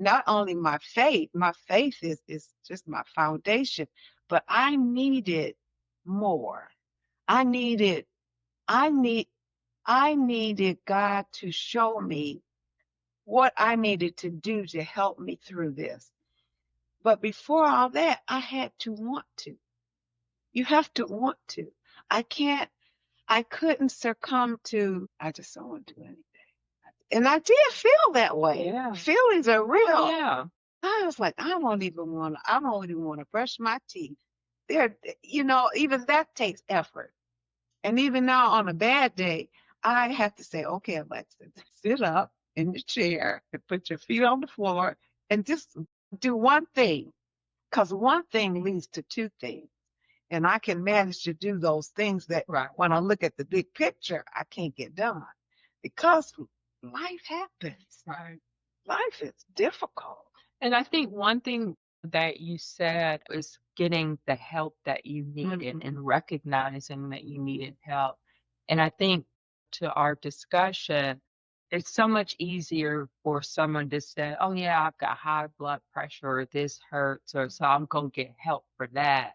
not only my faith is just my foundation, but I needed more. I needed, I need, I needed God to show me what I needed to do to help me through this. But before all that, I had to want to. You have to want to. I can't, I couldn't succumb to, I just don't want to do anything. And I did feel that way. Yeah. Feelings are real. Yeah. I was like, I don't even want to brush my teeth. There, even that takes effort. And even now on a bad day, I have to say, okay, Alexa, sit up in the chair and put your feet on the floor and just do one thing. Because one thing leads to two things. And I can manage to do those things that Right. when I look at the big picture, I can't get done because life happens. Right. Life is difficult. And I think one thing that you said is getting the help that you needed Mhm. and recognizing that you needed help. And I think to our discussion, it's so much easier for someone to say, oh, yeah, I've got high blood pressure or this hurts, or so I'm going to get help for that.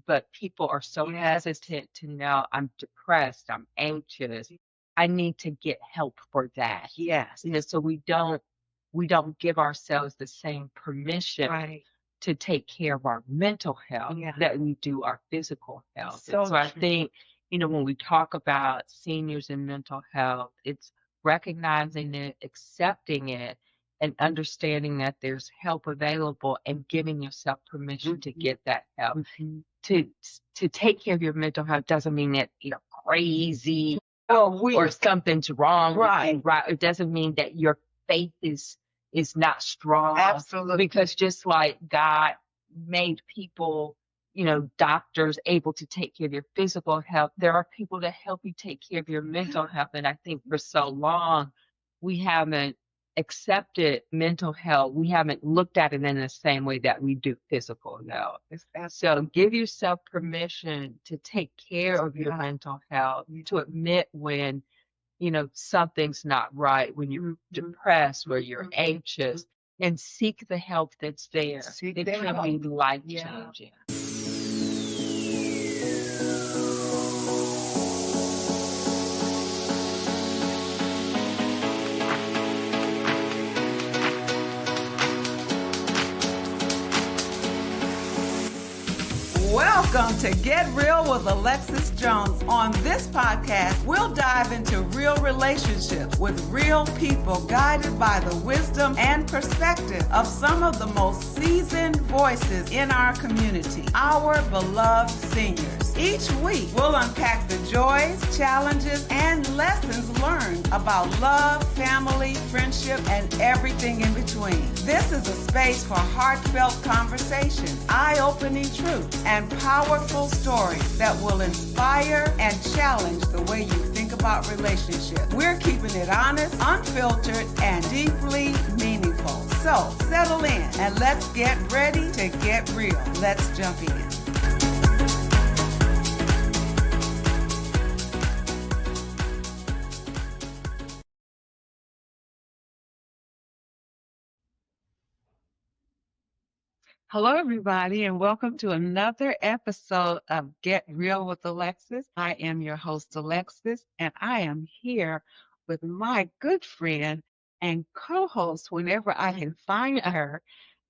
But people are so Yes. hesitant to know I'm depressed, I'm anxious. I need to get help for that. Yes. So we don't give ourselves the same permission Right. to take care of our mental health Yeah. that we do our physical health. So And so I true. think, when we talk about seniors and mental health, it's recognizing it, accepting it, and understanding that there's help available and giving yourself permission to Mhm. get that help. Mhm. To take care of your mental health doesn't mean that you're crazy Oh, or something's wrong with you, Right. right? It doesn't mean that your faith is not strong. Absolutely. Because just like God made people, doctors able to take care of your physical health, there are people that help you take care of your mental health. And I think for so long we haven't accepted mental health. We haven't looked at it in the same way that we do physical health. So give yourself permission to take care of your Yeah. mental health, to admit when something's not right, when you're Mhm. depressed, where you're Mhm. anxious, and seek the help that's there. Seek It the can help. be life Yeah. changing. Welcome to Get Real with Alexis Jones. On this podcast, we'll dive into real relationships with real people guided by the wisdom and perspective of some of the most seasoned voices in our community, our beloved seniors. Each week, we'll unpack the joys, challenges, and lessons learned about love, family, friendship, and everything in between. This is a space for heartfelt conversations, eye-opening truths, and powerful stories that will inspire and challenge the way you think about relationships. We're keeping it honest, unfiltered, and deeply meaningful. So settle in and let's get ready to get real. Let's jump in. Hello, everybody, and welcome to another episode of Get Real with Alexis. I am your host, Alexis, and I am here with my good friend and co-host whenever I can find her,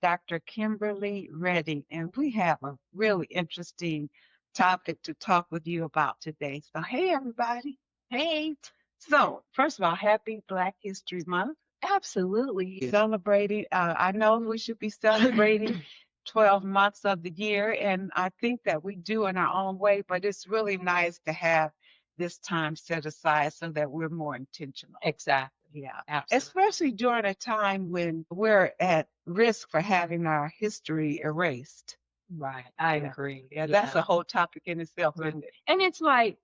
Dr. Kimberly Reddy. And we have a really interesting topic to talk with you about today. So, hey, everybody. Hey, So, first of all, happy Black History Month. absolutely. Celebrating, I know we should be celebrating 12 months of the year, and I think that we do in our own way, but it's really nice to have this time set aside so that we're more intentional. Exactly. Yeah. Absolutely. Especially during a time when we're at risk for having our history erased. Right. I Yeah. agree. Yeah, that's a whole topic in itself, isn't it? And it's like,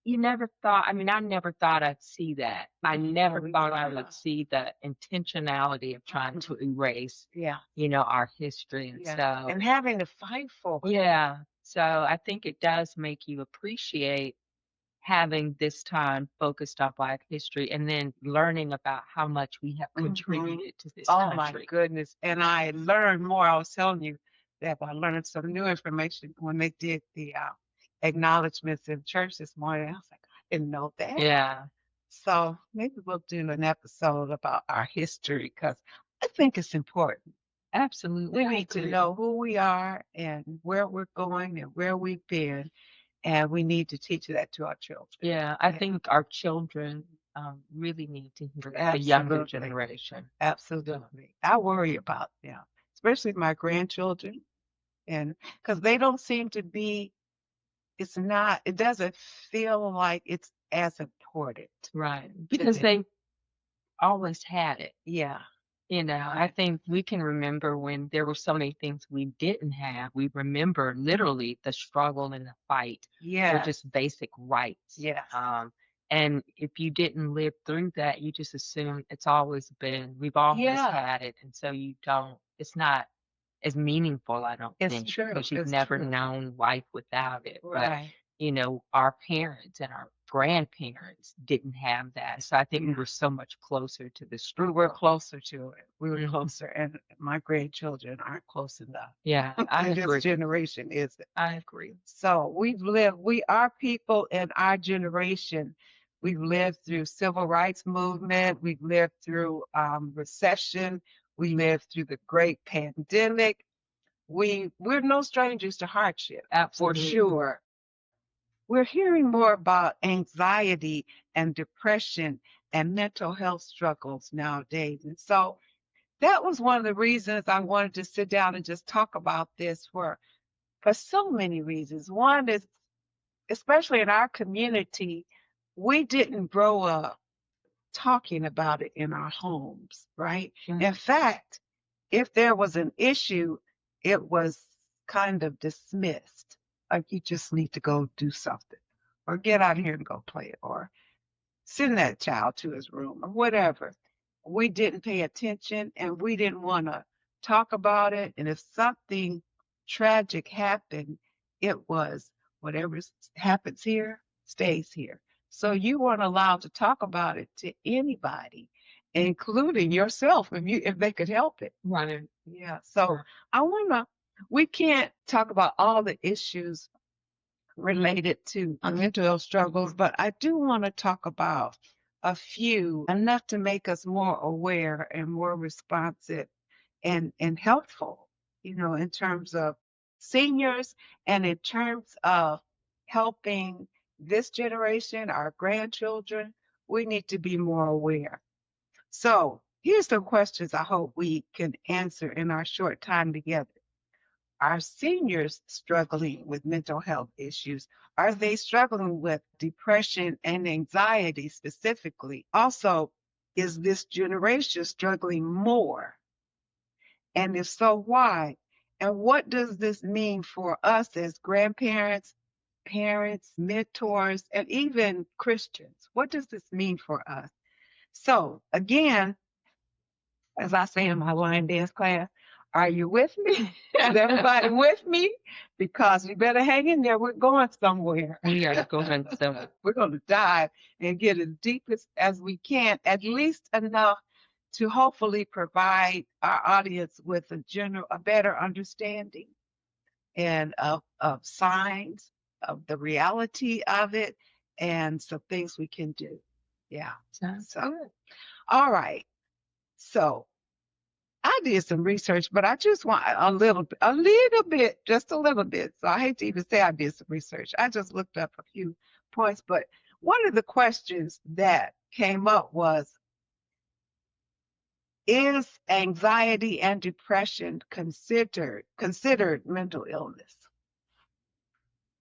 you never thought, I never thought I'd see that. I never thought I would see the intentionality of trying to erase, Yeah. our history. And Yeah. so, And having to fight for it. yeah. So I think it does make you appreciate having this time focused on Black history and then learning about how much we have Mhm. contributed to this Oh my country. goodness. And I learned more. I was telling you that I learned some new information when they did the acknowledgments in church this morning. I was like, I didn't know that. Yeah, So maybe we'll do an episode about our history because I think it's important. absolutely. We I need to agree. know who we are and where we're going and where we've been. And we need to teach that to our children. Yeah, I Yeah. think our children really need to hear the younger Absolutely. generation. Absolutely. I worry about them, especially my grandchildren. And because they don't seem to be, it doesn't feel like it's as important. Right. Because they always had it. Yeah. You know, I think we can remember when there were so many things we didn't have. We remember literally the struggle and the fight for Yeah. just basic rights. Yes. And if you didn't live through that, you just assume it's always been, we've always Yeah. had it. And so you don't, it's not as meaningful, I don't It's think, true. because you've It's never true. known life without it. But, Right. you know, our parents and our grandparents didn't have that. So I think we were so much closer to the We struggle. were closer to it. We were Mhm. closer. And my grandchildren aren't close enough. Yeah, I This agree. generation isn't. I agree. So we are people in our generation. We've lived through civil rights movement. We've lived through recession. We lived through the great pandemic. We're no strangers to hardship, for Absolutely. sure. We're hearing more about anxiety and depression and mental health struggles nowadays. And so that was one of the reasons I wanted to sit down and just talk about this for so many reasons. One is, especially in our community, we didn't grow up talking about it in our homes, right? Mhm. In fact, if there was an issue, it was kind of dismissed. Like you just need to go do something or get out here and go play or send that child to his room or whatever. We didn't pay attention and we didn't want to talk about it. And if something tragic happened, it was whatever happens here stays here. So you weren't allowed to talk about it to anybody, including yourself, if they could help it. Right. Yeah. So we can't talk about all the issues related to mental health struggles, but I do want to talk about a few, enough to make us more aware and more responsive and helpful, in terms of seniors and in terms of helping this generation, our grandchildren. We need to be more aware. So here's some questions I hope we can answer in our short time together. Are seniors struggling with mental health issues? Are they struggling with depression and anxiety specifically? Also, is this generation struggling more? And if so, why? And what does this mean for us as grandparents, parents, mentors, and even Christians? What does this mean for us? So, again, as I say in my line dance class, are you with me? Is everybody with me? Because you better hang in there. We're going somewhere. We are going somewhere. We're going to dive and get as deep as we can, at least enough to hopefully provide our audience with a better understanding and of signs of the reality of it and some things we can do. Yeah. Sounds So, good. all right. So I did some research, but I just want just a little bit. So I hate to even say I did some research. I just looked up a few points, but one of the questions that came up was, is anxiety and depression considered mental illness?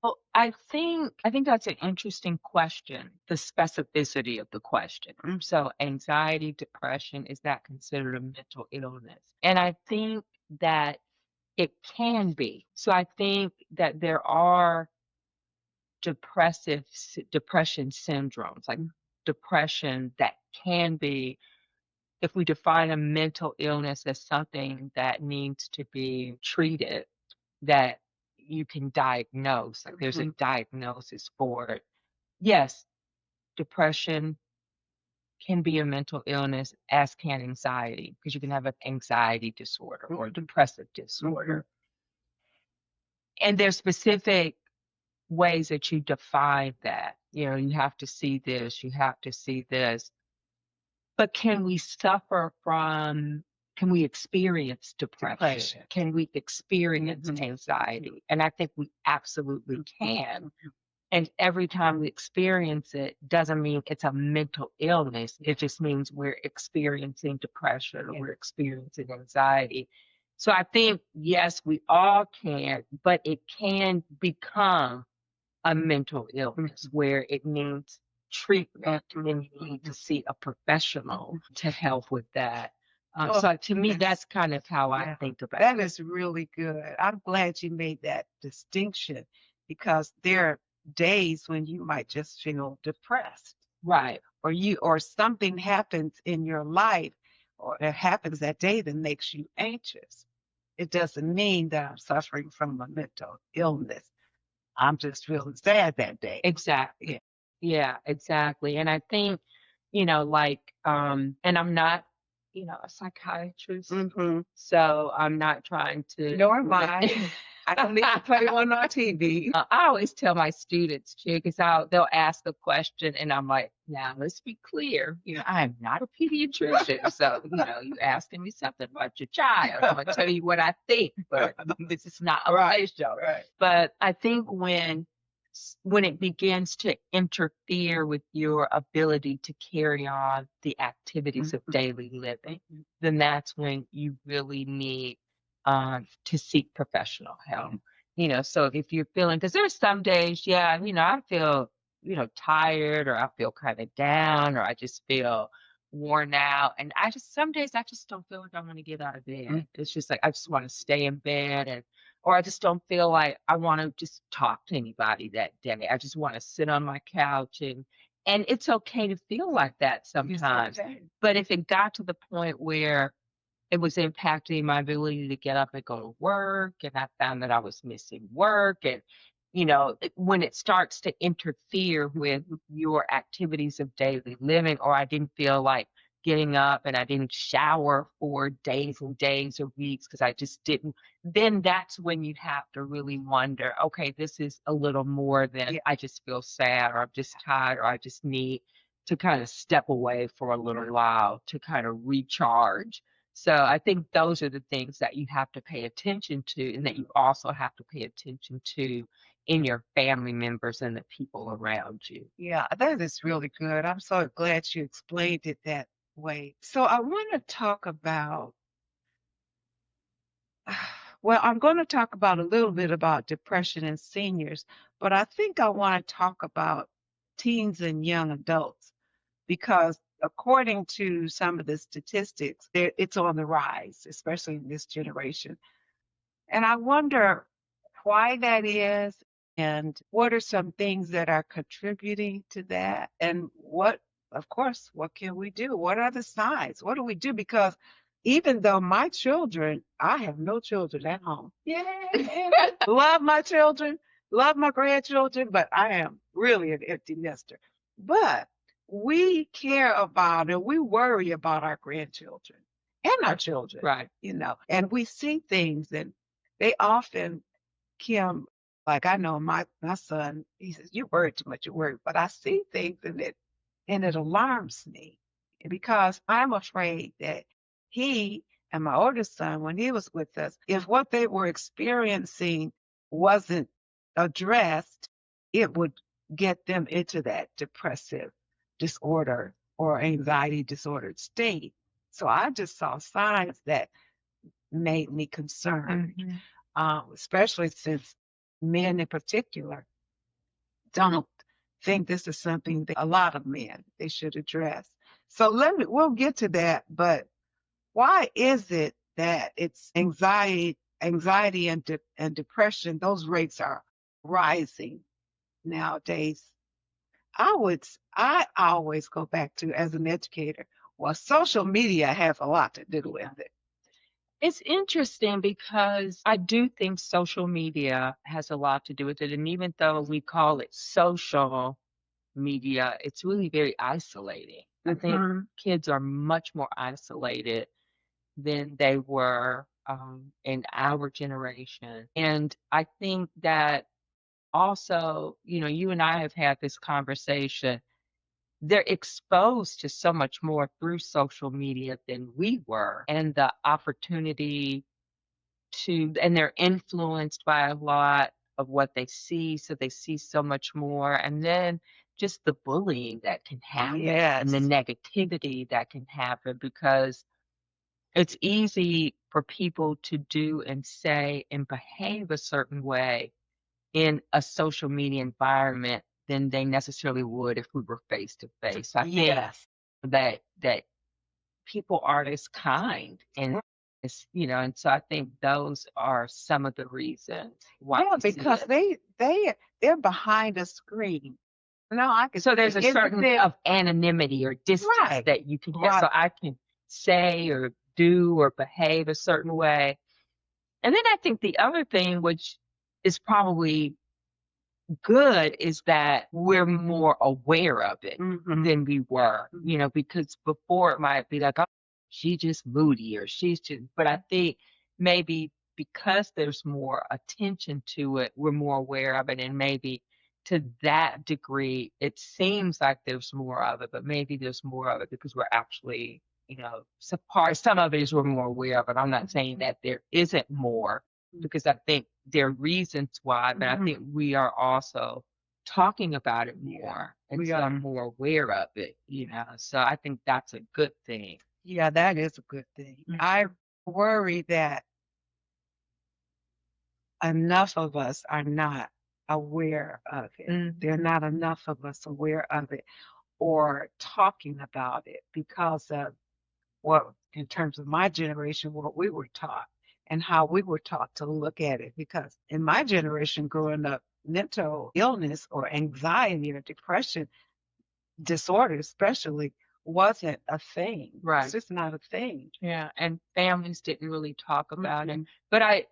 Well, I think that's an interesting question, the specificity of the question. So anxiety, depression, is that considered a mental illness? And I think that it can be. So I think that there are depression syndromes, like depression that can be, if we define a mental illness as something that needs to be treated, that you can diagnose, like there's a diagnosis for it. yes, depression can be a mental illness, as can anxiety, because you can have an anxiety disorder or a depressive disorder. And there's specific ways that you define that. You know, you have to see this, you have to see this. But can we experience depression? Can we experience anxiety? And I think we absolutely can. And every time we experience it doesn't mean it's a mental illness. It just means we're experiencing depression or we're experiencing anxiety. So I think, yes, we all can, but it can become a mental illness where it needs treatment and you need to see a professional to help with that. So to me, that's kind of how I think about it. That is really good. I'm glad you made that distinction, because there are days when you might just feel depressed, Right. or something happens in your life, or it happens that day that makes you anxious. It doesn't mean that I'm suffering from a mental illness. I'm just feeling sad that day. Exactly. Yeah, exactly. And I think, and I'm not, a psychiatrist, so I'm not trying to. Nor am I. I can leave to play one on TV. I always tell my students too, because they'll ask a question and I'm like, now let's be clear, I'm not a pediatrician. So, you're asking me something about your child. I'm gonna tell you what I think, but this is not a play show. Right. But I think when it begins to interfere with your ability to carry on the activities of daily living, then that's when you really need to seek professional help. So if you're feeling, because there's some days, I feel, tired, or I feel kind of down, or I just feel worn out. And some days I just don't feel like I want to get out of bed. It's just like, I just want to stay in bed, or I just don't feel like I want to just talk to anybody that day. I just want to sit on my couch, and it's okay to feel like that sometimes. But if it got to the point where it was impacting my ability to get up and go to work, and I found that I was missing work, and when it starts to interfere with your activities of daily living, or I didn't feel like getting up and I didn't shower for days and days or weeks because I just didn't, then that's when you have to really wonder, okay, this is a little more than I just feel sad, or I'm just tired, or I just need to kind of step away for a little while to kind of recharge. So I think those are the things that you have to pay attention to, and that you also have to pay attention to in your family members and the people around you. Yeah, that is really good. I'm so glad you explained it that way. So I want to talk about, I'm going to talk about a little bit about depression in seniors, but I think I want to talk about teens and young adults, because according to some of the statistics, it's on the rise, especially in this generation. And I wonder why that is, and what are some things that are contributing to that, and what can we do? What are the signs? What do we do? Because even though I have no children at home. Yay! Love my children, love my grandchildren, but I am really an empty nester. But we care about and we worry about our grandchildren and our children, Right. And we see things, and they often, Kim, like I know my son, he says, you worry too much, you worry. But I see things and it alarms me, because I'm afraid that he and my oldest son, when he was with us, if what they were experiencing wasn't addressed, it would get them into that depressive disorder or anxiety disordered state. So I just saw signs that made me concerned, especially since men in particular don't think this is something that a lot of men they should address. So we'll get to that, but why is it that it's anxiety and depression, those rates are rising nowadays? I always go back to, as an educator, well, social media has a lot to do with it. It's interesting because I do think social media has a lot to do with it. And even though we call it social media, it's really very isolating. I think Mhm. kids are much more isolated than they were in our generation. And I think that also, you and I have had this conversation. They're exposed to so much more through social media than we were, and the opportunity and they're influenced by a lot of what they see. So they see so much more. And then just the bullying that can happen and the Yes. negativity that can happen, because it's easy for people to do and say and behave a certain way in a social media environment than they necessarily would if we were face to face. I think Yes. that people aren't as kind, and and so I think those are some of the reasons why Yeah, we see because it. they're behind a screen. No, I can So say, there's a isn't certain there? of anonymity or distance Right. that you can have. Right. So I can say or do or behave a certain way. And then I think the other thing, which is probably good, is that we're more aware of it Mhm. than we were, because before it might be like, oh, she's just moody or she's just, but I think maybe because there's more attention to it, we're more aware of it. And maybe to that degree, it seems like there's more of it, but maybe there's more of it because we're actually, some of it is we're more aware of it. I'm not saying that there isn't more, because I think there are reasons why, but I Mhm. think we are also talking about it Yeah, more. And we so are. I'm more aware of it, So I think that's a good thing. Yeah, that is a good thing. I worry that enough of us are not aware of it. There are Mhm. not enough of us aware of it or talking about it because of what, in terms of my generation, what we were taught and how we were taught to look at it. Because in my generation, growing up, mental illness or anxiety or depression disorder, especially, wasn't a thing. It's Right. just not a thing. Yeah. And families didn't really talk about it. Mm-mm. But I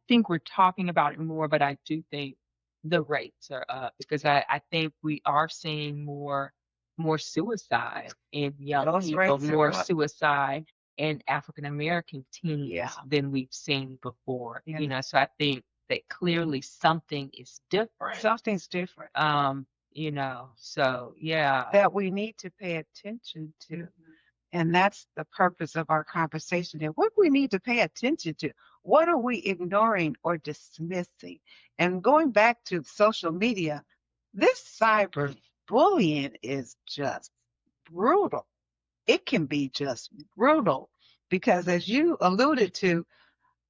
think we're talking about it more, but I do think the rates are up because I think we are seeing more suicide in young Those people, rates are more up. suicide in African American teens Yeah. than we've seen before. Yeah. So I think that clearly something is different. Something's different So yeah. that we need to pay attention to. And that's the purpose of our conversation. And what we need to pay attention to, what are we ignoring or dismissing? And going back to social media, this cyber bullying is just brutal. It can be just brutal because, as you alluded to,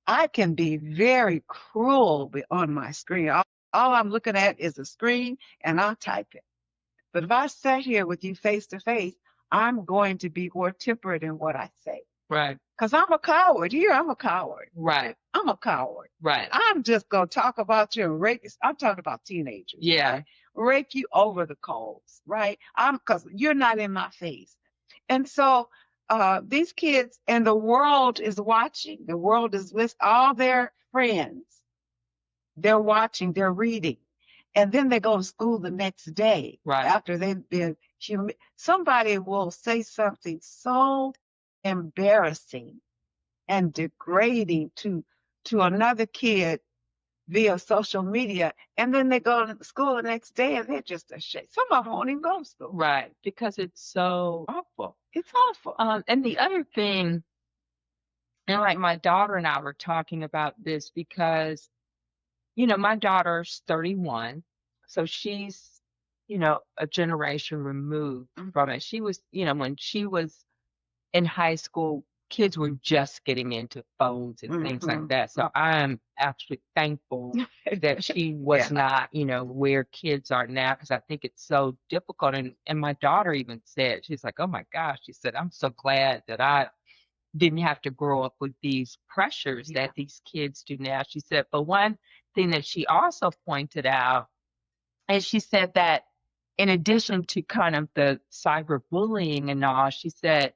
I can be very cruel on my screen. All I'm looking at is a screen and I'll type it. But if I sat here with you face to face, I'm going to be more temperate in what I say. Right. Because I'm a coward. Here, I'm a coward. Right. I'm a coward. Right. I'm just going to talk about you and rake. I'm talking about teenagers. Yeah. Right? Rake you over the coals, right? Because you're not in my face. And so these kids and the world is watching. The world is listening. All their friends, they're watching, they're reading. And then they go to school the next day Right. after they've been somebody will say something so embarrassing and degrading to another kid via social media, and then they go to school the next day and they're just ashamed. Some of them won't even go to school. Right. Because it's so awful. It's awful. And the other thing, and like my daughter and I were talking about this because, my daughter's 31, so she's, a generation removed from it. She was, when she was in high school, kids were just getting into phones and things like that. So I'm actually thankful that she was not, where kids are now, because I think it's so difficult. And my daughter even said, she's like, oh my gosh, she said, I'm so glad that I didn't have to grow up with these pressures that these kids do now. She said, but one thing that she also pointed out, and she said that in addition to kind of the cyberbullying and all, she said,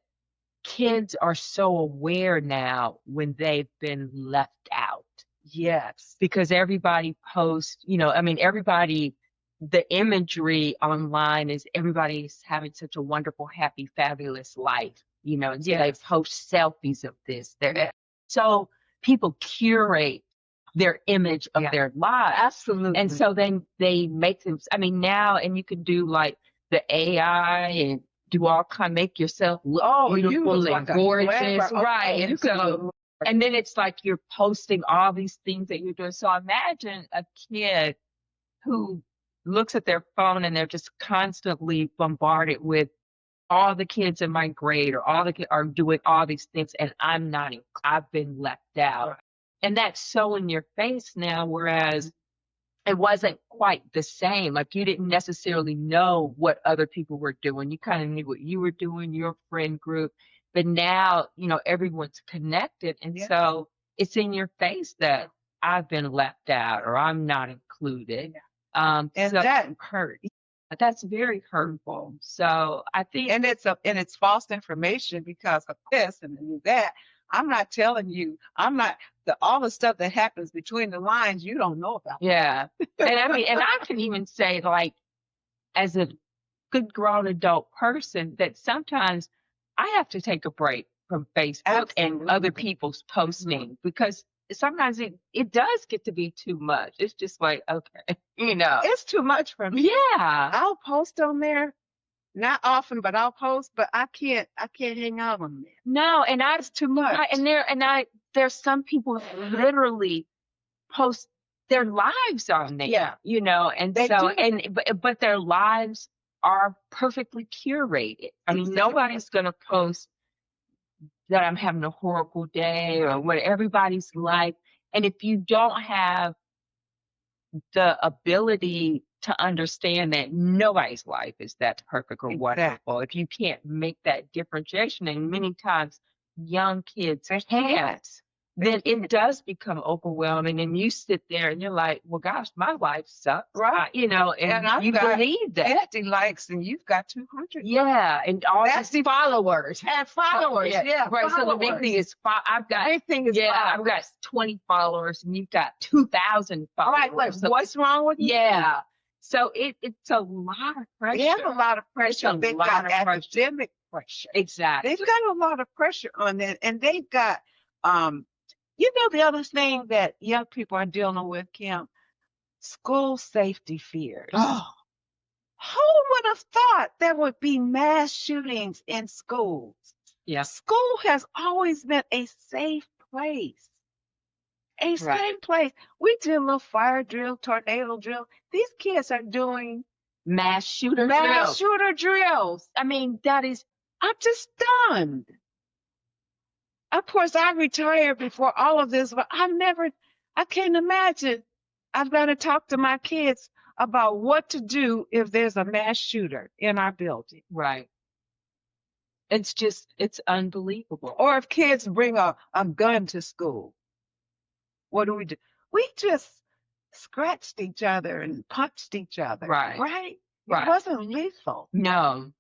kids are so aware now when they've been left out. Yes. Because everybody posts, everybody the imagery online is everybody's having such a wonderful, happy, fabulous life, and so they Yes. post selfies of this. So people curate their image of Yeah. their lives. Absolutely. And so then they make them, I mean, now, and you can do like the AI and do all kind, make yourself look beautiful look and like a gorgeous. clever- Right. you And can so, do- and then it's like you're posting all these things that you're doing. So imagine a kid who looks at their phone and they're just constantly bombarded with all the kids in my grade or all the kids are doing all these things and I've been left out. Right. And that's so in your face now, whereas it wasn't quite the same. Like you didn't necessarily know what other people were doing. You kind of knew what you were doing, your friend group. But now, everyone's connected. And Yeah. so it's in your face that I've been left out or I'm not included. And So that hurt. that's very hurtful. So I think, And it's false information because of this and that. I'm not telling you. I'm not all the stuff that happens between the lines you don't know about. yeah. And I mean, and I can even say, like, as a good grown adult person, that sometimes I have to take a break from Facebook and other Absolutely. people's posting because sometimes it does get to be too much. It's just like, okay, It's too much for me. yeah. I'll post on there, not often, but I'll post. But I can't hang out on there. No, and It's too much. there's some people who literally post their lives on there. Yeah. And They so do. but their lives are perfectly curated. I mean, Exactly. nobody's gonna post that I'm having a horrible day or what everybody's life. And if you don't have the ability to understand that nobody's life is that perfect or wonderful, if you can't make that differentiation, and many times young kids can't, then it does become overwhelming. And you sit there and you're like, well, gosh, my life sucks. Right. And I've you got believe that. 50 likes and you've got 200. Yeah. And all That's these followers. And followers. Yeah. Right. So the big followers. thing is, I've got Big thing is I've followers. got 20 followers and you've got 2,000 All followers. right, like, So- what's wrong with you? yeah. So it's a lot of pressure. They have a lot of pressure. a They've lot got of pressure. academic pressure. Exactly. They've got a lot of pressure on that. And they've got, the other thing that young people are dealing with, Kim, school safety fears. Oh, Who would have thought there would be mass shootings in schools? yeah. School has always been a safe place. A Right. safe place. We did a little fire drill, tornado drill. These kids are doing Mass shooter mass drills. shooter drills. I mean, that is I'm just stunned. Of course, I retired before all of this, but I can't imagine. I've got to talk to my kids about what to do if there's a mass shooter in our building. right. It's unbelievable. Or if kids bring a gun to school, what do? We just scratched each other and punched each other. Right. Right? Right. It wasn't lethal. No.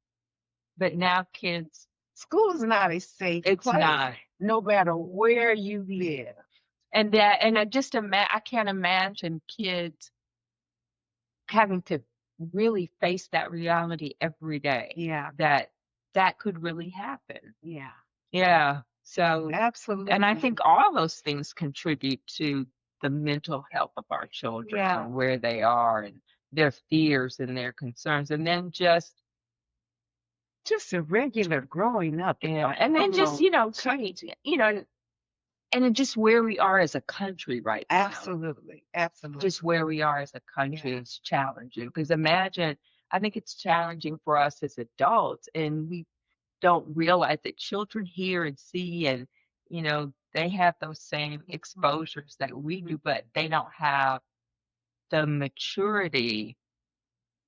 But now kids, School is not a safe it's place, not. no matter where you live. And I can't imagine kids having to really face that reality every day. Yeah. That could really happen. Yeah. Yeah. So, Absolutely. and I think all those things contribute to the mental health of our children Yeah. and where they are and their fears and their concerns. And then just a regular growing up. and then just, and then just where we are as a country right now. Absolutely. Absolutely. Just where we are as a country is challenging. Because I think it's challenging for us as adults, and we don't realize that children hear and see, and they have those same exposures that we do, but they don't have the maturity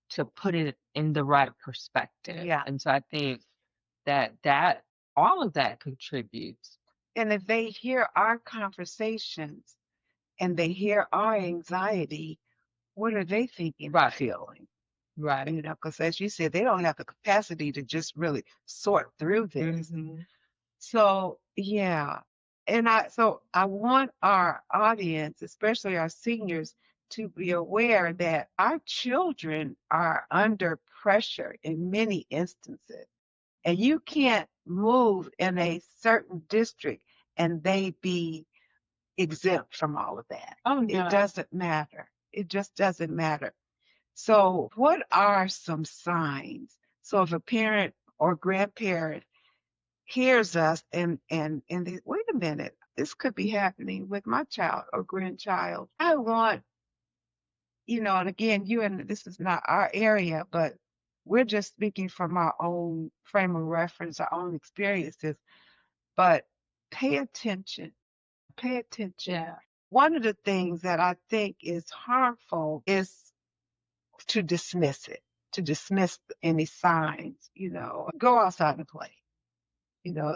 to put it in the right perspective. Yeah. And so I think that all of that contributes. And if they hear our conversations and they hear our anxiety, what are they thinking and Right. feeling? Right. Because as you said, they don't have the capacity to just really sort through this. Mhm. So, yeah. And I want our audience, especially our seniors, to be aware that our children are under pressure in many instances, and you can't move in a certain district and they be exempt from all of that. Oh, It no. doesn't matter. It just doesn't matter. So, what are some signs? So, if a parent or grandparent hears us and they, wait a minute, this could be happening with my child or grandchild. I want, and again, this is not our area, but we're just speaking from our own frame of reference, our own experiences. But pay attention. Pay attention. Yeah. One of the things that I think is harmful is to dismiss it, to dismiss any signs, go outside and play,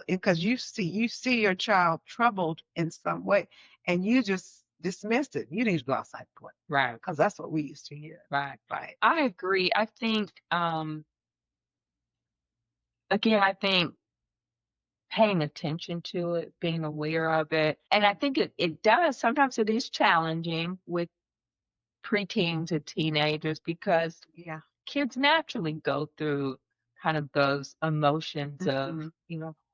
because you see your child troubled in some way and you just dismiss it. You need to go outside and play. Right. Because that's what we used to hear. Right. Right. I agree. I think, again, paying attention to it, being aware of it. And I think it does. Sometimes it is challenging with preteens and teenagers because Yeah. kids naturally go through kind of those emotions of,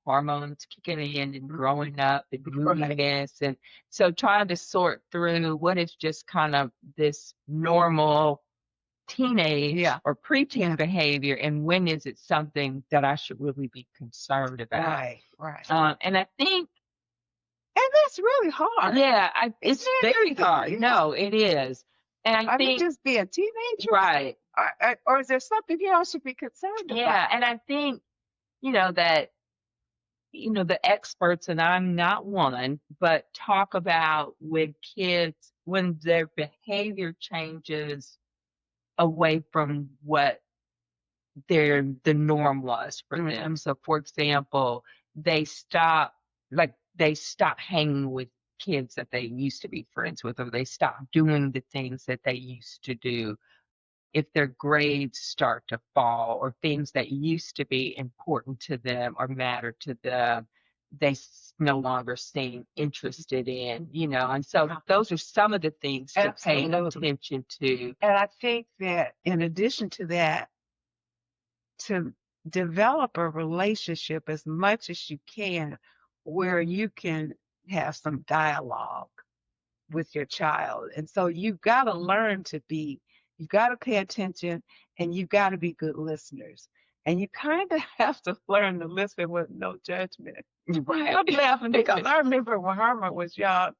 hormones kicking in and growing up and moodiness. And so trying to sort through what is just kind of this normal teenage or preteen behavior and when is it something that I should really be concerned about. Right. And I think, and that's really hard. yeah, it's Isn't it? very hard. Yeah. No, it is. And I think, just be a teenager. right. Or is there something else should be concerned about? Yeah, and I think, that, the experts, and I'm not one, but talk about when kids, when their behavior changes away from what the norm was for them. So, for example, they stop hanging with kids that they used to be friends with, or they stop doing the things that they used to do. If their grades start to fall or things that used to be important to them or matter to them, they no longer seem interested in, and so those are some of the things to pay attention to. And I think that in addition to that, to develop a relationship as much as you can where you can have some dialogue with your child. And so you've got to learn you've got to pay attention and you've got to be good listeners. And you kind of have to learn to listen with no judgment. Right. I'm laughing because I remember when Herman was young,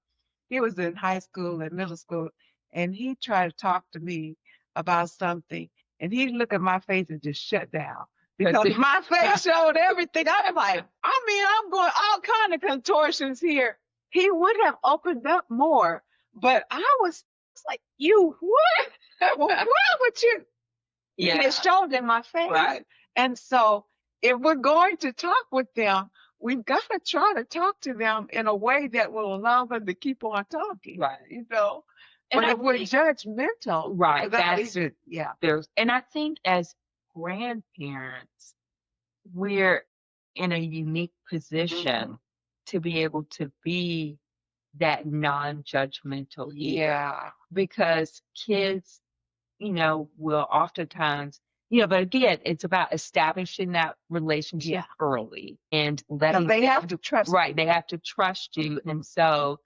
he was in high school and middle school, and he tried to talk to me about something, and he'd look at my face and just shut down. Because my face showed everything. I was like, I'm going all kind of contortions here. He would have opened up more, but I was like, you what? Why would you? Yeah. And it showed in my face. Right. And so if we're going to talk with them, we've got to try to talk to them in a way that will allow them to keep on talking. Right. But if we're judgmental, right, that's it. Yeah. And I think as grandparents, we're in a unique position to be able to be that non-judgmental ear. Yeah. Because kids, will oftentimes, but again, it's about establishing that relationship early and letting they have to trust. Right. They have to trust you. And so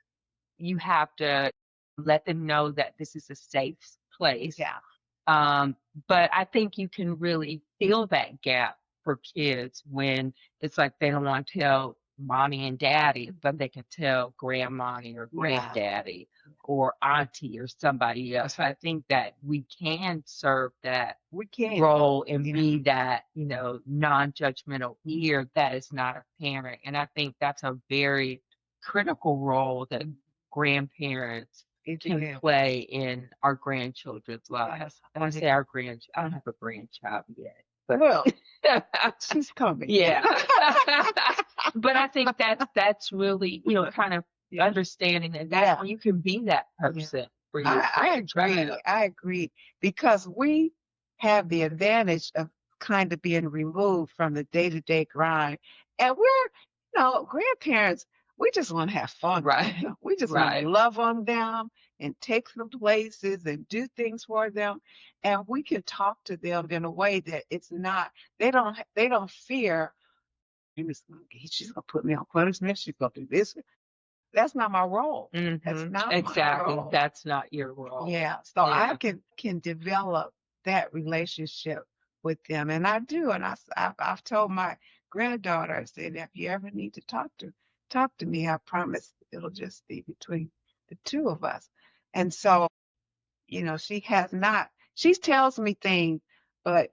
you have to let them know that this is a safe place. Yeah. But I think you can really fill that gap for kids when it's like they don't want to tell mommy and daddy, but they can tell grandmommy or granddaddy or auntie or somebody else. I think that we can serve that role and be that, non-judgmental ear that is not a parent. And I think that's a very critical role that grandparents can play in our grandchildren's lives. And I say I don't have a grandchild yet. But well, she's coming. Yeah. But I think that's really, kind of understanding that you can be that person for you. I agree. I agree. Because we have the advantage of kind of being removed from the day-to-day grind. And we're, grandparents, We just want to have fun with Right. them. We just want Right. to love on them and take them places and do things for them. And we can talk to them in a way that it's not, they don't fear, she's gonna put me on punishment, she's gonna do this. That's not my role. That's not my Exactly. role. That's not your role. Yeah. So Yeah. I can develop that relationship with them. And I do. And I've told my granddaughter, I said, if you ever need to talk to me, I promise it'll just be between the two of us. And so, she has not, she tells me things, but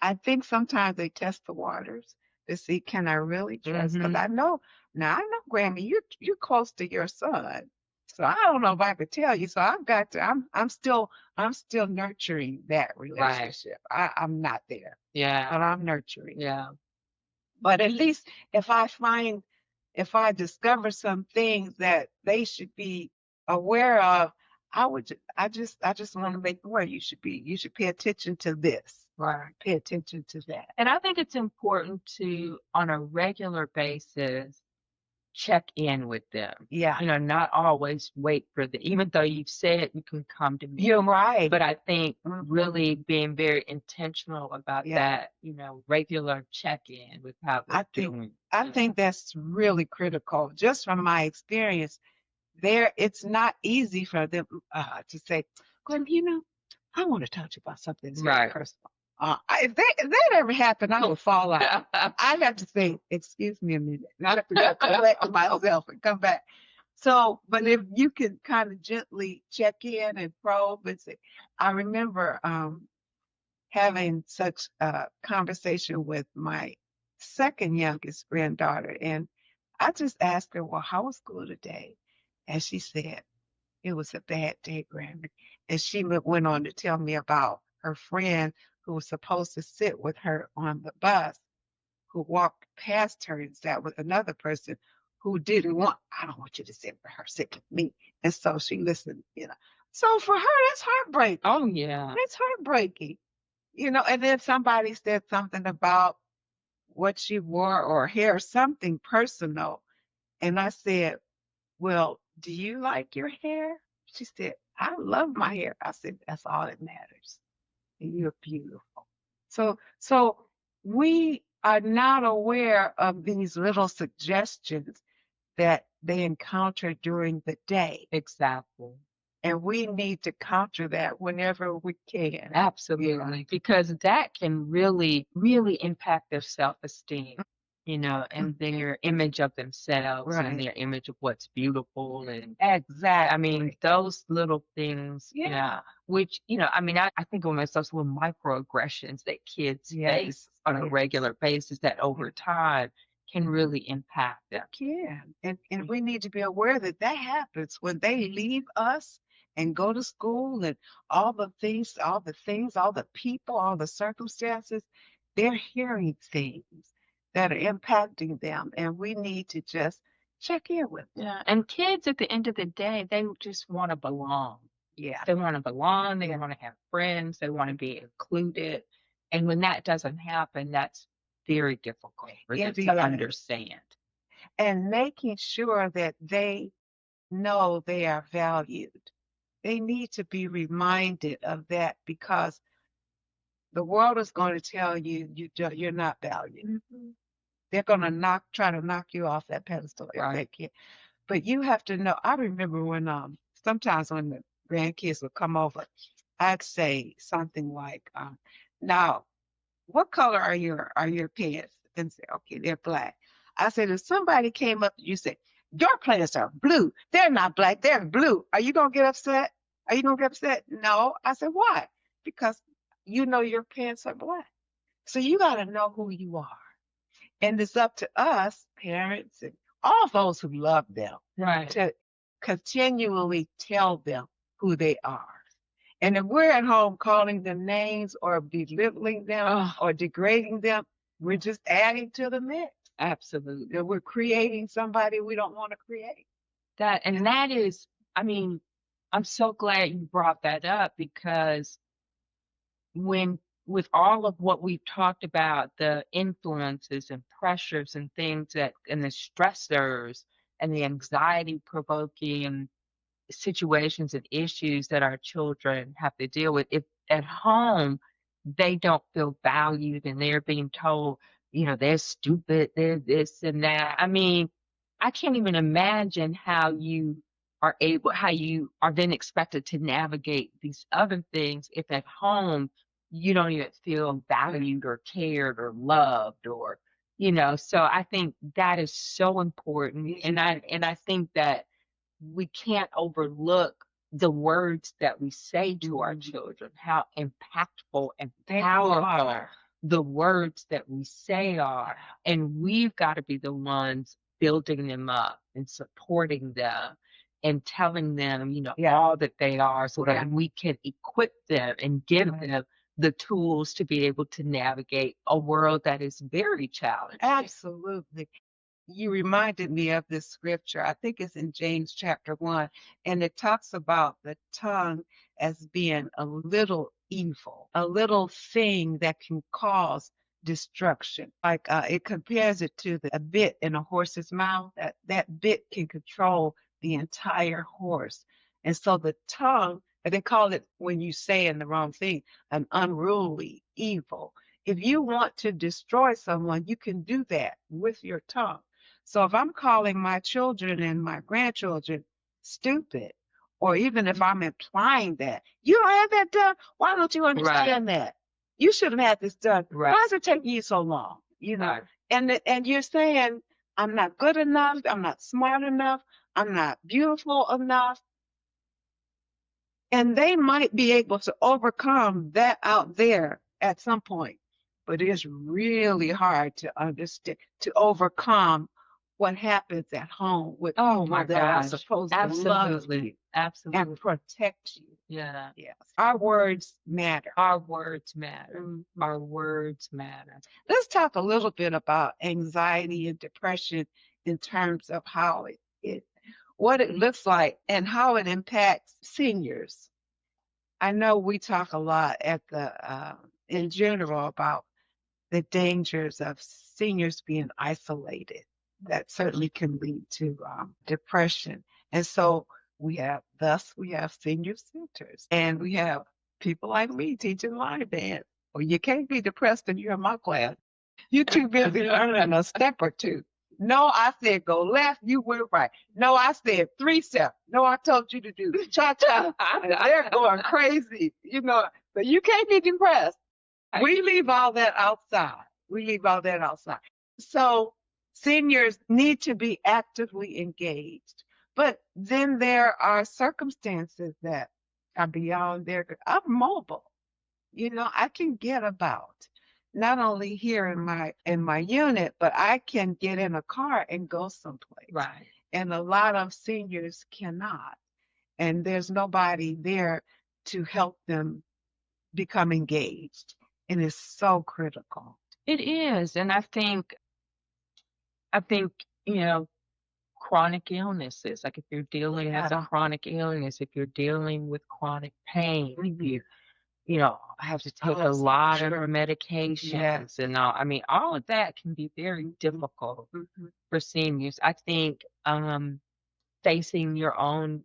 I think sometimes they test the waters to see, can I really trust? Because Mhm. I know now, I know, Grammy, you're close to your son, so I don't know if I could tell you. So I've got to. I'm still nurturing that Right. relationship. I'm not there, Yeah. but I'm nurturing. Yeah. But at least if I discover some things that they should be aware of, I just want to make them aware. You should pay attention to this. Right. Pay attention to that. And I think it's important to, on a regular basis, check in with them. Yeah. Not always wait for the, even though you've said you can come to me. You're right. But I think Mhm. really being very intentional about Yeah. that, regular check-in with how I they're think doing. I think that's really critical. Just from my experience, it's not easy for them to say, Glenn, I want to talk to you about something that's very Right. personal. If that ever happened, I would fall out. I'd have to say, excuse me a minute. Not if I collect myself and come back. So, but if you can kind of gently check in and probe and say, I remember having such a conversation with my second youngest granddaughter, and I just asked her, well, how was school today? And she said, it was a bad day, Grammy. And she went on to tell me about her friend who was supposed to sit with her on the bus, who walked past her and sat with another person who didn't want, I don't want you to sit with her, sit with me. And so she listened. So for her, that's heartbreaking. Oh, yeah. It's heartbreaking. And then somebody said something about what she wore or hair, something personal. And I said, well, do you like your hair? She said, I love my hair. I said, that's all that matters. And you're beautiful. So we are not aware of these little suggestions that they encounter during the day. Exactly. And we need to counter that whenever we can. Absolutely. Because that can really, really impact their self-esteem, and their image of themselves and Right. their image of what's beautiful. And Exactly. I mean, those little things, Yeah. which, I think of those little microaggressions that kids face Yes. on a Yes. regular basis that over time can really impact them. Can. And we need to be aware that happens when they leave us and go to school, and all the people, all the circumstances, they're hearing things that are impacting them. And we need to just check in with them. Yeah. And kids at the end of the day, they just want to belong. Yeah. They want to belong. They Yeah. want to have friends. They want to be included. And when that doesn't happen, that's very difficult for them to Yes. understand. And making sure that they know they are valued. They need to be reminded of that, because the world is going to tell you you're not valued. They're going to try to knock you off that pedestal if Right. they can. But you have to know. I remember when sometimes when the grandkids would come over, I'd say something like, "Now, what color are your pants?" And say, "Okay, they're black." I said, if somebody came up to you and said, "Your pants are blue. They're not black. They're blue." Are you gonna get upset? Are you gonna get upset? No. I said, why? Because your pants are black. So you got to know who you are. And it's up to us, parents, and all those who love them, Right. to continually tell them who they are. And if we're at home calling them names or belittling them or degrading them, we're just adding to the mix. Absolutely. We're creating somebody we don't want to create. That is, I'm so glad you brought that up, because with all of what we've talked about, the influences and pressures and things and the stressors and the anxiety provoking situations and issues that our children have to deal with. If at home they don't feel valued and they're being told, they're stupid, they're this and that. I mean, I can't even imagine how you are then expected to navigate these other things if at home you don't even feel valued or cared or loved so I think that is so important. And I think that we can't overlook the words that we say to our children, how impactful and powerful the words that we say are. And we've got to be the ones building them up and supporting them and telling them, all that they are so that we can equip them and give them the tools to be able to navigate a world that is very challenging. Absolutely. You reminded me of this scripture. I think it's in James chapter 1, and it talks about the tongue as being a little evil, a little thing that can cause destruction. Like it compares it to a bit in a horse's mouth. That bit can control the entire horse. And so the tongue, and they call it, when you say in the wrong thing, an unruly evil. If you want to destroy someone, you can do that with your tongue. So if I'm calling my children and my grandchildren stupid, or even if I'm implying that, you don't have that done, why don't you understand that? You should have had this done. Right. Why is it taking you so long? Right. And you're saying, I'm not good enough, I'm not smart enough, I'm not beautiful enough. And they might be able to overcome that out there at some point. But it's really hard to understand, to overcome what happens at home with people that are supposed to love you and protect you. Yeah. Yes. Our words matter. Our words matter. Mhm. Our words matter. Let's talk a little bit about anxiety and depression in terms of how what it looks like and how it impacts seniors. I know we talk a lot in general about the dangers of seniors being isolated. That certainly can lead to depression. And so we have senior centers, and we have people like me teaching line dance. Well, you can't be depressed if you're in my class. You're too busy learning a step or two. No, I said go left, you went right. No, I said 3 steps. No, I told you to do cha-cha. And they're going crazy, but you can't be depressed. We leave all that outside. So seniors need to be actively engaged. But then there are circumstances that are beyond I'm mobile. I can get about. Not only here in my unit, but I can get in a car and go someplace. Right. And a lot of seniors cannot. And there's nobody there to help them become engaged. And it's so critical. It is. And I think, chronic illnesses, like if you're dealing with a chronic illness, if you're dealing with chronic pain, if you have to take a lot of medications and all. I mean, all of that can be very difficult for seniors. I think facing your own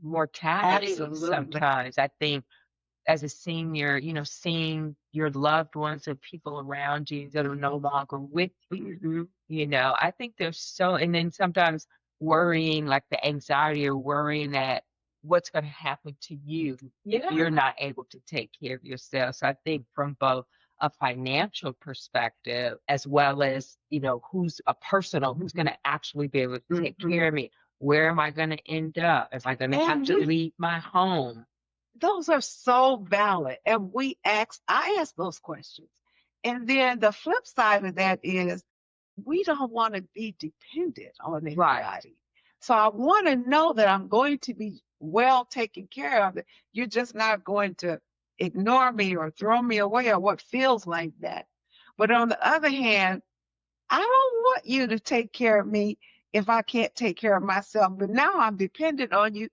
mortality sometimes. I think as a senior, seeing your loved ones and people around you that are no longer with you, I think there's and then sometimes worrying, like the anxiety or worrying that what's going to happen to you if you're not able to take care of yourself. So I think from both a financial perspective as well as, who's going to actually be able to take care of me. Where am I going to end up? Am I going to have to leave my home? Those are so valid. And I ask those questions. And then the flip side of that is we don't want to be dependent on anybody. Right. So I want to know that I'm going to be well taken care of. You're just not going to ignore me or throw me away or what feels like that. But on the other hand, I don't want you to take care of me if I can't take care of myself. But now I'm dependent on you.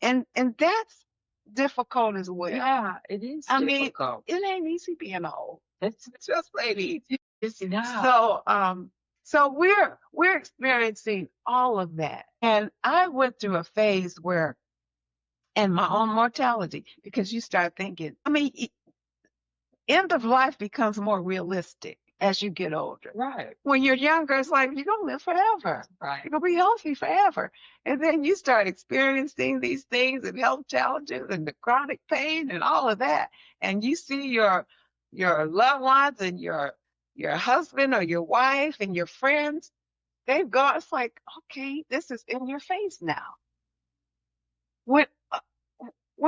And that's difficult as well. Yeah, it is difficult. I mean, it ain't easy being old. It's just ain't easy. It's not. So we're experiencing all of that. And I went through a phase where, and my own mortality, because you start thinking, I mean, end of life becomes more realistic as you get older. Right. When you're younger, it's like you're going to live forever. Right. You're going to be healthy forever. And then you start experiencing these things and health challenges and the chronic pain and all of that. And you see your loved ones and your husband or your wife and your friends, they've gone. It's like, okay, this is in your face now. When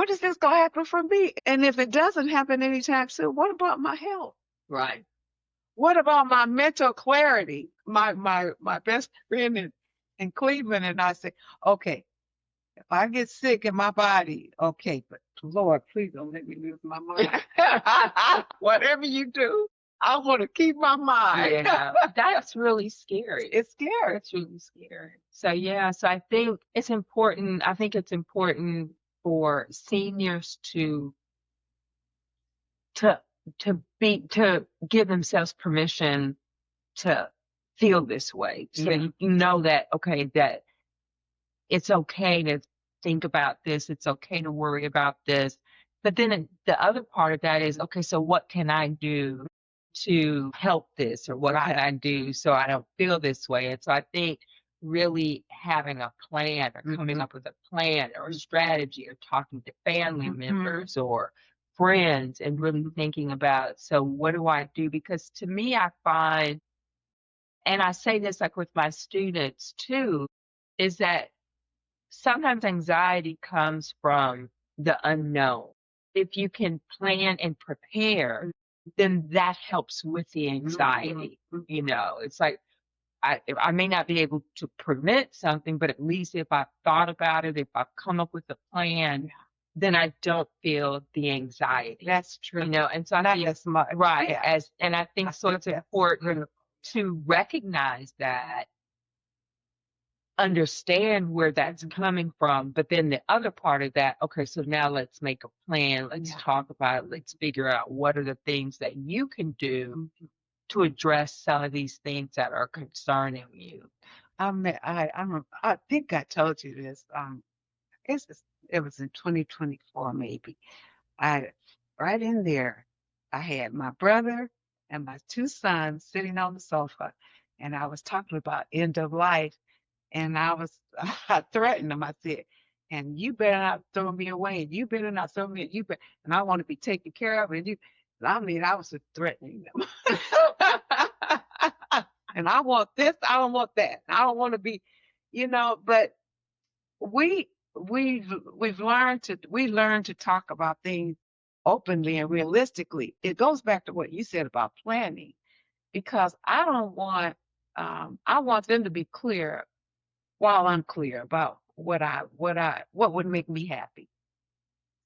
is this going to happen for me? And if it doesn't happen anytime soon, what about my health? Right. What about my mental clarity? My best friend in Cleveland and I say, okay, if I get sick in my body, okay, but Lord, please don't let me lose my mind. Whatever you do, I want to keep my mind. Yeah, that's really scary. It's scary. It's really scary. So yeah, so I think it's important. I think it's important for seniors to give themselves permission to feel this way. So Yeah. you know that, okay, that it's okay to think about this. It's okay to worry about this. But then the other part of that is, okay, so what can I do to help this, or what can I do so I don't feel this way? And so I think really having a plan or coming up with a plan or a strategy or talking to family members or friends and really thinking about, so what do I do? Because to me, I find, and I say this like with my students too, is that sometimes anxiety comes from the unknown. If you can plan and prepare, then that helps with the anxiety. You know, it's like I may not be able to prevent something, but at least if I've thought about it, if I've come up with a plan, then I don't feel the anxiety. That's true. You know, and so I Not think, as much. right, Yeah. and I think so it's important to recognize that, understand where that's coming from, but then the other part of that, okay, so now let's make a plan, let's talk about it, let's figure out what are the things that you can do to address some of these things that are concerning you. I think I told you this. It was in 2024 maybe. Right in there, I had my brother and my two sons sitting on the sofa, and I was talking about end of life. And I threatened them. I said, and you better not throw me away. And you better not throw me. And I want to be taken care of. And I was just threatening them. And I want this. I don't want that. I don't want to be, but we've learned to talk about things openly and realistically. It goes back to what you said about planning, because I don't want, I want them to be clear while I'm clear about what would make me happy.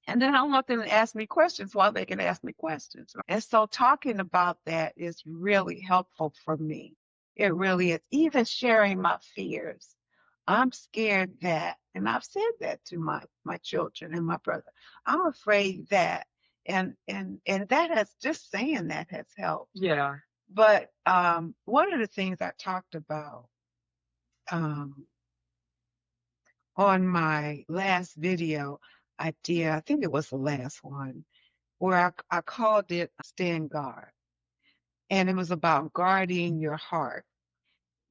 And then I want them to ask me questions while they can ask me questions. And so talking about that is really helpful for me. It really is. Even sharing my fears. I'm scared that, and I've said that to my children and my brother. I'm afraid that, and that has, just saying that has helped. Yeah. But one of the things I talked about on my last video I think it was the last one, where I called it Stand Guard. And it was about guarding your heart.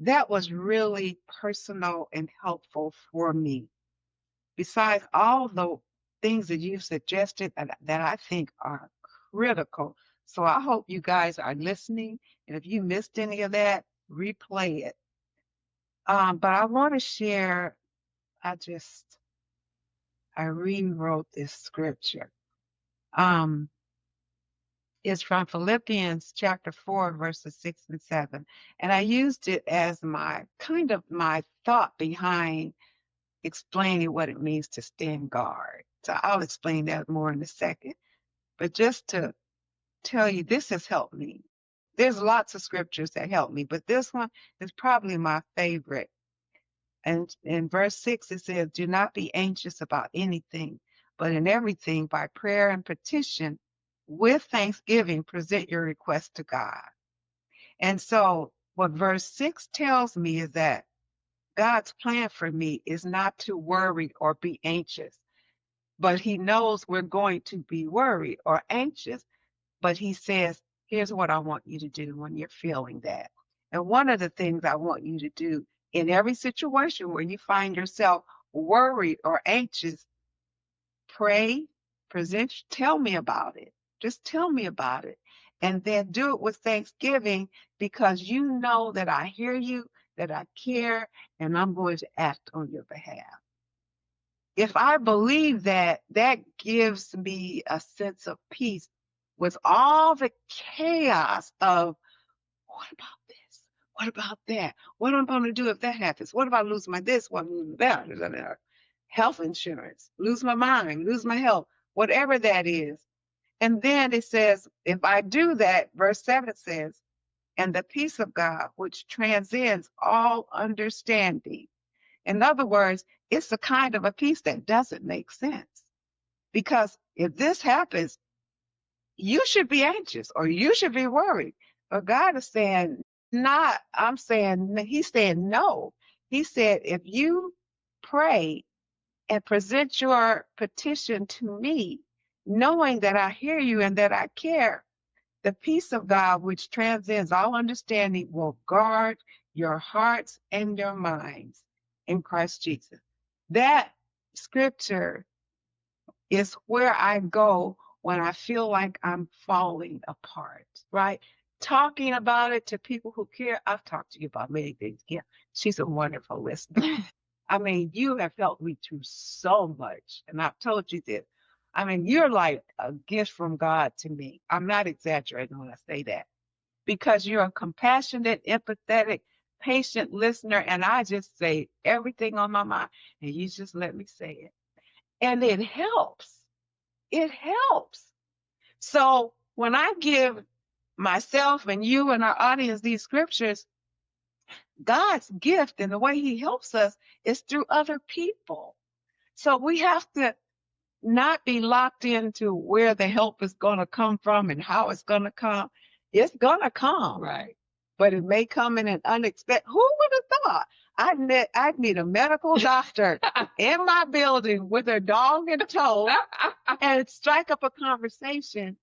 That was really personal and helpful for me. Besides all the things that you've suggested that I think are critical. So I hope you guys are listening. And if you missed any of that, replay it. But I want to share, I rewrote this scripture. It's from Philippians chapter 4, verses 6 and 7. And I used it as my thought behind explaining what it means to stand guard. So I'll explain that more in a second. But just to tell you, this has helped me. There's lots of scriptures that help me, but this one is probably my favorite. And in verse 6, it says, do not be anxious about anything, but in everything by prayer and petition, with thanksgiving, present your request to God. And so what verse 6 tells me is that God's plan for me is not to worry or be anxious, but he knows we're going to be worried or anxious. But he says, here's what I want you to do when you're feeling that. And one of the things I want you to do in every situation where you find yourself worried or anxious, pray, tell me about it. Just tell me about it. And then do it with thanksgiving, because you know that I hear you, that I care, and I'm going to act on your behalf. If I believe that, that gives me a sense of peace with all the chaos of, what about this? What about that? What am I going to do if that happens? What if I lose my this, what that? Health insurance, lose my mind, lose my health, whatever that is. And then it says, if I do that, verse 7 says, and the peace of God, which transcends all understanding. In other words, it's a kind of a peace that doesn't make sense. Because if this happens, you should be anxious or you should be worried. But God is saying, he's saying no. He said, if you pray and present your petition to me, knowing that I hear you and that I care, the peace of God, which transcends all understanding, will guard your hearts and your minds in Christ Jesus. That scripture is where I go when I feel like I'm falling apart, right? Talking about it to people who care. I've talked to you about many things. Yeah, she's a wonderful listener. I mean, you have helped me through so much, and I've told you this. I mean, you're like a gift from God to me. I'm not exaggerating when I say that, because you're a compassionate, empathetic, patient listener, and I just say everything on my mind, and you just let me say it. And it helps. It helps. So when I give myself and you and our audience these scriptures, God's gift and the way he helps us is through other people. So we have to not be locked into where the help is going to come from and how it's going to come. It's going to come. Right. But it may come in an unexpected. Who would have thought? I'd need a medical doctor in my building with a dog in tow and strike up a conversation.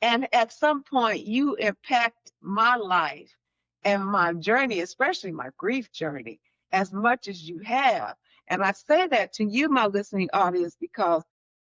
And at some point, you impact my life and my journey, especially my grief journey, as much as you have. And I say that to you, my listening audience, because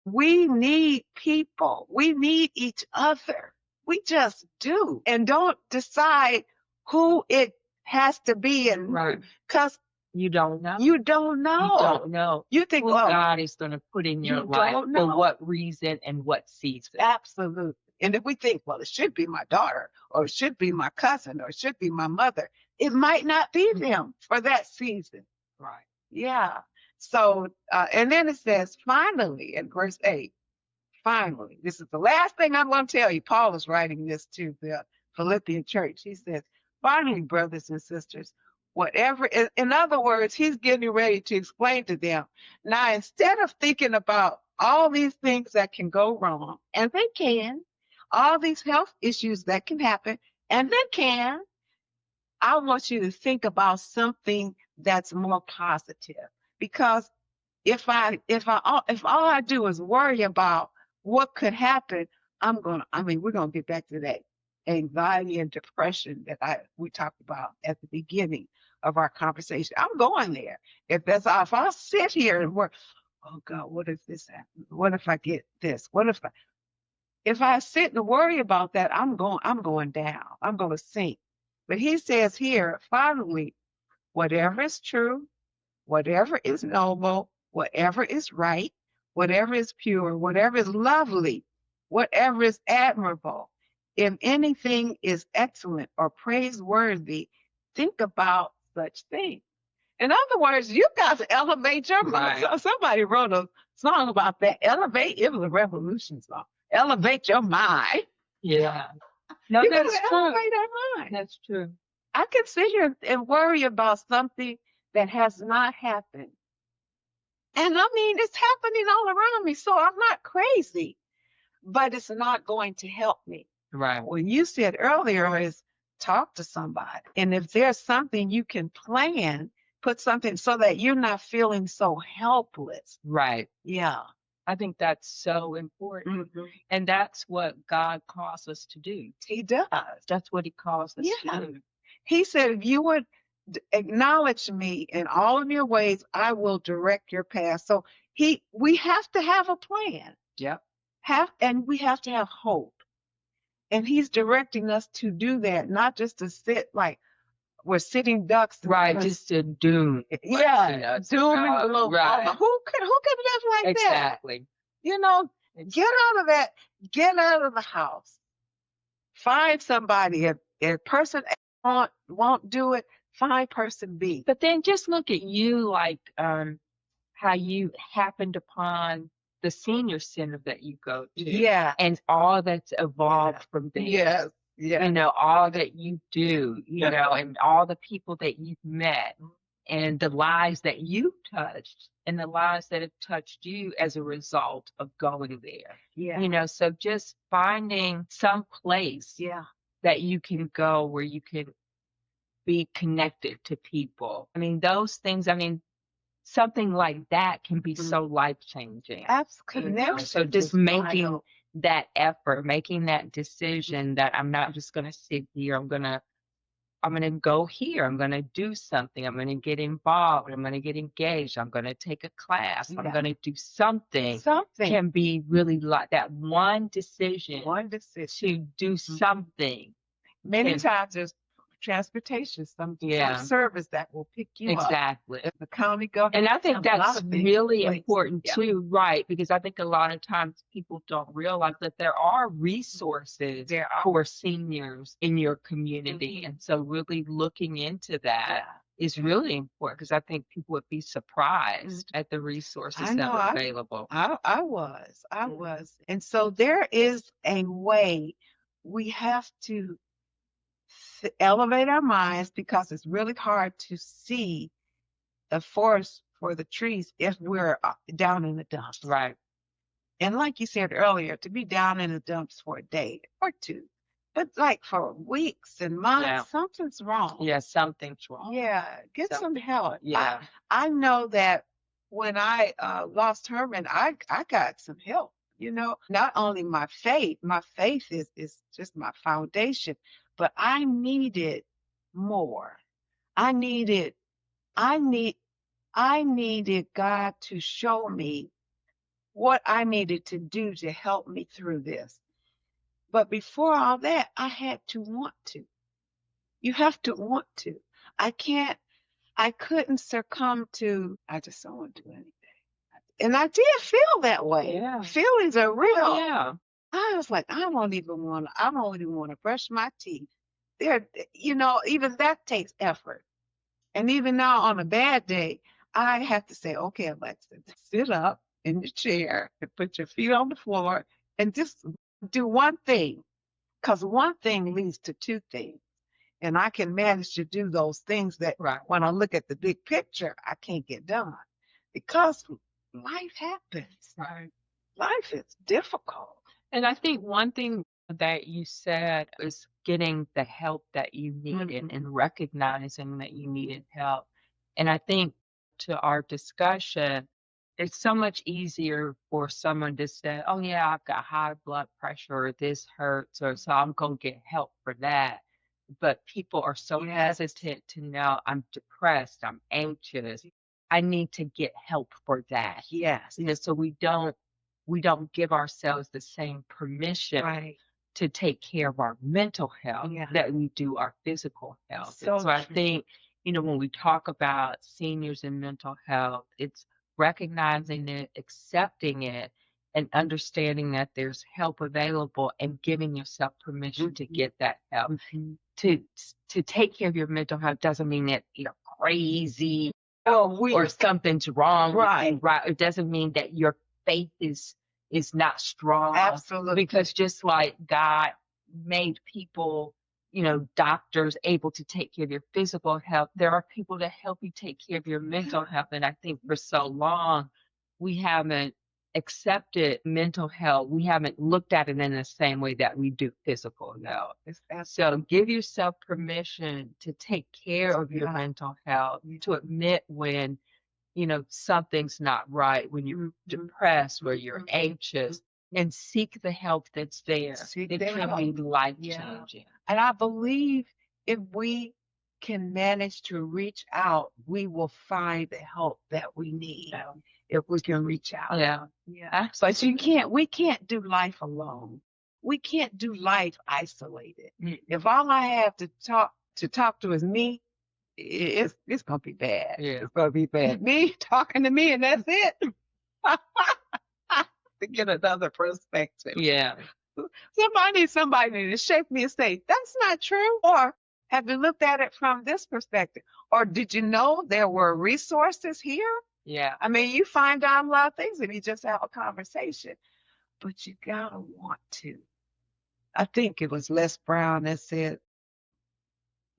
we need people. We need each other. We just do. And don't decide who it has to be, and Right. because You don't know. you don't know. You don't know You think, who well, God is going to put in your you life don't for know. what reason and what season. Absolutely. And if we think, well, it should be my daughter, or it should be my cousin, or it should be my mother, it might not be them for that season. Right. Yeah. So, and then it says, finally, in verse 8, finally, this is the last thing I'm going to tell you. Paul is writing this to the Philippian church. He says, finally, brothers and sisters, whatever, in other words, he's getting ready to explain to them. Now, instead of thinking about all these things that can go wrong, and they can, all these health issues that can happen, and they can, I want you to think about something that's more positive. Because if all I do is worry about what could happen, we're going to get back to that anxiety and depression that we talked about at the beginning of our conversation. I'm going there. If I sit here and work, oh God, what if this happens? What if I get this? If I sit and worry about that, I'm going down. I'm going to sink. But he says here, finally, whatever is true, whatever is noble, whatever is right, whatever is pure, whatever is lovely, whatever is admirable, if anything is excellent or praiseworthy, think about such things. In other words, you got to elevate your mind. Right. Somebody wrote a song about that. Elevate. It was a revolution song. Elevate your mind. Yeah. No, You got that's to true. elevate our mind. That's true. I can sit here and worry about something that has not happened. And I mean, it's happening all around me, so I'm not crazy, but it's not going to help me. Right. What you said earlier is talk to somebody. And if there's something you can plan put something so that you're not feeling so helpless. Right. Yeah. I think that's so important. Mhm. And that's what God calls us to do. He does. That's what he calls us Yeah. to do. He said, if you would acknowledge me in all of your ways, I will direct your path. So we have to have a plan. Yep. And we have to have hope. And he's directing us to do that, not just to sit like we're sitting ducks. Right. Just to doom. Yeah. Doom and gloom. Right. Who could live like that? Exactly. You know, get out of that. Get out of the house. Find somebody. If person A won't do it, find person B. But then just look at you, like how you happened upon the senior center that you go to. Yeah. And all that's evolved from there. Yes. Yeah. You know, all that you do, you know, and all the people that you've met and the lives that you touched and the lives that have touched you as a result of going there. Yeah. You know, so just finding some place Yeah. that you can go where you can be connected to people. I mean, those things, I mean, something like that can be so life-changing. Absolutely. So just making that effort, making that decision that I'm not just going to sit here. I'm going to go here. I'm going to do something. I'm going to get involved. I'm going to get engaged. I'm going to take a class. I'm going to do something. Something. Can be really like that one decision to do something. Many times there's transportation, some service that will pick you up. Exactly. The county government. And I think that's really important Yeah. too, right? Because I think a lot of times people don't realize that there are resources for seniors in your community. And so really looking into that is really important because I think people would be surprised at the resources that are available. I was. And so there is a way we have to elevate our minds because it's really hard to see the forest for the trees if we're down in the dumps. Right. And like you said earlier, to be down in the dumps for a day or two, but like for weeks and months, something's wrong. Yeah, something's wrong. Yeah, get some help. Yeah. I know that when I lost Herman, I got some help. You know, not only my faith is just my foundation, but I needed more. I needed God to show me what I needed to do to help me through this. But before all that, I had to want to. You have to want to. I couldn't succumb to, I just don't want to do anything. And I did feel that way. Yeah. Feelings are real. Yeah. I was like, I don't even want to brush my teeth. Even that takes effort. And even now on a bad day, I have to say, okay, Alexa, sit up in the chair and put your feet on the floor and just do one thing. Because one thing leads to two things. And I can manage to do those things that when I look at the big picture, I can't get done. Because life happens. Right. Life is difficult. And I think one thing that you said is getting the help that you needed and recognizing that you needed help. And I think to our discussion, it's so much easier for someone to say, oh, yeah, I've got high blood pressure or this hurts or so I'm going to get help for that. But people are so hesitant to know I'm depressed, I'm anxious. I need to get help for that. Yes. So we don't give ourselves the same permission to take care of our mental health that we do our physical health. So I think, when we talk about seniors and mental health, it's recognizing it, accepting it, and understanding that there's help available and giving yourself permission to get that help. To take care of your mental health doesn't mean that you're crazy or something's wrong. Right. It doesn't mean that your faith is not strong. Absolutely. Because just like God made people, doctors able to take care of your physical health, there are people that help you take care of your mental health. And I think for so long we haven't accepted mental health. We haven't looked at it in the same way that we do physical health. So give yourself permission to take care of your mental health, to admit when, something's not right, when you're depressed or you're anxious, and seek the help that's there. It can be life-changing. And I believe if we can manage to reach out, we will find the help that we need. If we can reach out. Yeah. But we can't do life alone. We can't do life isolated. If all I have to talk to is me, it's gonna be bad. Yeah. It's gonna be bad. Me talking to me, and that's it. To get another perspective. Yeah. Somebody to shake me and say, that's not true. Or have you looked at it from this perspective? Or did you know there were resources here? Yeah. I mean, you find out a lot of things if you just have a conversation, but you gotta want to. I think it was Les Brown that said,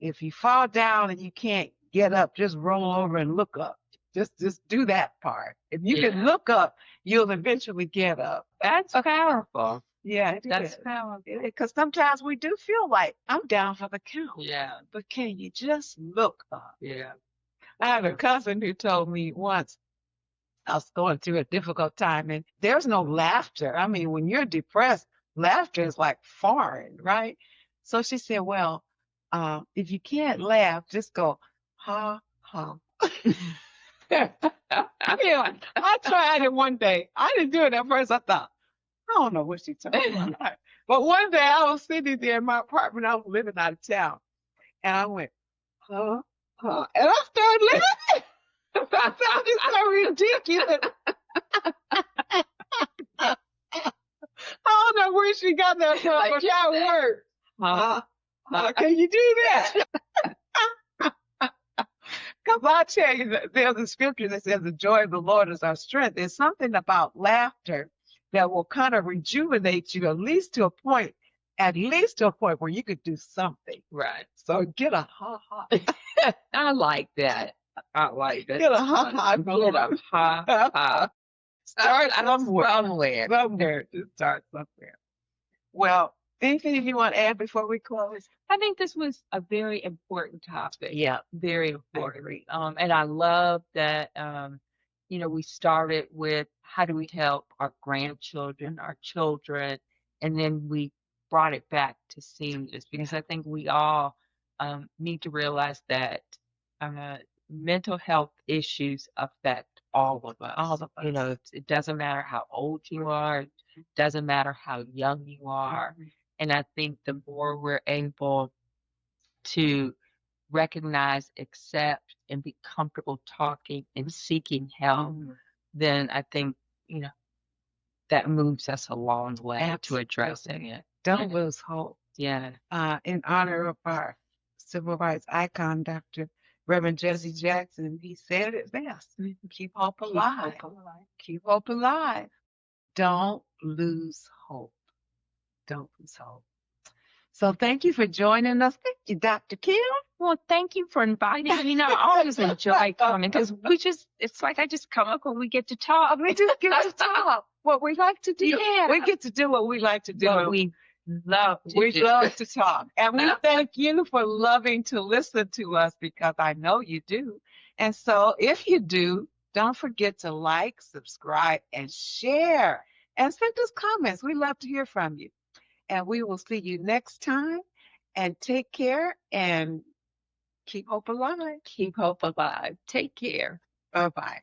if you fall down and you can't get up, just roll over and look up. Just do that part. If you can look up, you'll eventually get up. That's powerful. Yeah, That's powerful. because sometimes we do feel like I'm down for the count. Yeah. But can you just look up? Yeah. I have a cousin who told me once I was going through a difficult time, and there's no laughter. I mean, when you're depressed, laughter is like foreign, right? So she said, well, if you can't laugh, just go, ha, ha. I tried it one day. I didn't do it at first. I thought, I don't know what she's talking about. But one day I was sitting there in my apartment. I was living out of town. And I went, huh, huh. And I started laughing. I thought it's so ridiculous. I don't know where she got that from, but that worked. Can you do that? Because I tell you, there's a scripture that says the joy of the Lord is our strength. There's something about laughter that will kind of rejuvenate you at least to a point where you could do something. Right. So get a ha-ha. I like that. I like that. Get a ha-ha. Get a ha-ha. Start somewhere. Somewhere. Just start somewhere. Well, anything you want to add before we close? I think this was a very important topic. Yeah. Very important. And I love that, we started with how do we help our grandchildren, our children, and then we brought it back to seniors, because I think we all need to realize that mental health issues affect all of us. All of us. It doesn't matter how old you are, it doesn't matter how young you are. And I think the more we're able to recognize, accept, and be comfortable talking and seeking help, then I think, that moves us a long way to addressing it. Don't lose hope. Yeah. In honor of our civil rights icon, Dr. Reverend Jesse Jackson, he said it best. Keep hope alive. Keep hope alive. Don't lose hope. Don't lose hope. So thank you for joining us. Thank you, Dr. Kim. Well, thank you for inviting me. I always enjoy coming, because it's like I just come up when we get to talk. We just get to talk what we like to do. Yeah. We get to do what we like to do. What we love to talk. And we thank you for loving to listen to us, because I know you do. And so if you do, don't forget to like, subscribe, and share. And send us comments. We love to hear from you. And we will see you next time. And take care and keep hope alive. Keep hope alive. Take care. Bye-bye.